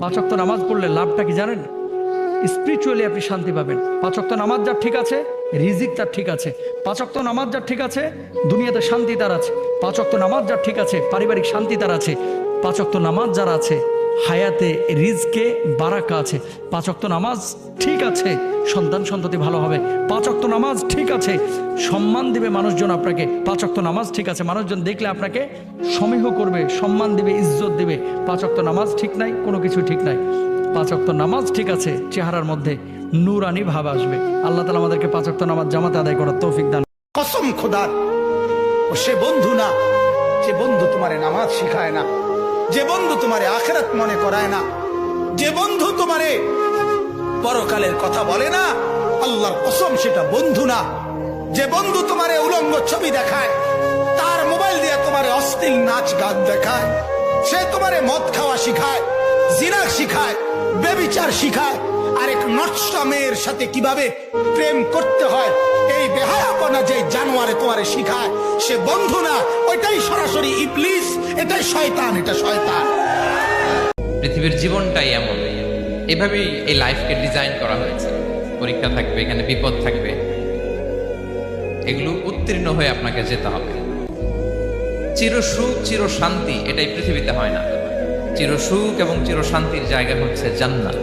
5 ওয়াক্ত নামাজ পড়লে লাভটা কি জানেন? স্পিরিচুয়ালি আপনি শান্তি পাবেন। 5 ওয়াক্ত নামাজ যার ঠিক আছে, রিজিক তার ঠিক আছে। 5 ওয়াক্ত নামাজ যার ঠিক আছে, দুনিয়াতে শান্তি তার আছে। 5 ওয়াক্ত নামাজ যার ঠিক আছে, পারিবারিক শান্তি তার আছে। 5 ওয়াক্ত নামাজ যার আছে, হায়াতে রিজকে বারাকা আছে। 5 ওয়াক্ত নামাজ ঠিক আছে, সন্তান সন্ততি ভালো হবে। 5 ওয়াক্ত নামাজ ঠিক আছে, সম্মান দিবে মানুষজন আপনাকে। 5 ওয়াক্ত নামাজ ঠিক আছে, মানুষজন দেখলে আপনাকে সমীহ করবে, সম্মান দিবে, ইজ্জত দিবে। 5 ওয়াক্ত নামাজ ঠিক নাই, কোনো কিছু ঠিক নাই। 5 ওয়াক্ত নামাজ ঠিক আছে, চেহারার মধ্যে নূরানি ভাব আসবে। আল্লাহ তাআলা আমাদেরকে 5 ওয়াক্ত নামাজ জামাতে আদায় করার তৌফিক দান। কসম খোদার, ও সে বন্ধু না যে বন্ধু তোমারে নামাজ শিখায় না, যে বন্ধু তোমারে আখিরাত মনে করায় না, যে বন্ধু তোমারে পরকালের কথা বলে না, আল্লাহর কসম সেটা বন্ধু না। যে বন্ধু তোমারে উলঙ্গ ছবি দেখায়, তার মোবাইল দিয়ে তোমারে অশ্লীল নাচ গান দেখায়, সে তোমারে মদ খাওয়া শিখায়, জিনা শিখায়, বেবিচার শিখায়, আরেক নষ্ট মেয়ের সাথে কিভাবে প্রেম করতে হয়, এই বেহায়াপনা যে জানোয়ারে তোমারে শিখায়, সে বন্ধু না, ওইটাই সরাসরি ইবলিস, এটাই শয়তান, এটা শয়তান। পৃথিবীর জীবনটাই এমন, এভাবেই এই লাইফকে ডিজাইন করা হয়েছে। পরীক্ষা থাকবে, এখানে বিপদ থাকবে, এগুলো উত্তীর্ণ হয়ে আপনাকে যেতে হবে। চির সুখ চির শান্তি এটাই পৃথিবীতে হয় না। চির সুখ এবং চির শান্তির জায়গা হচ্ছে জান্নাত।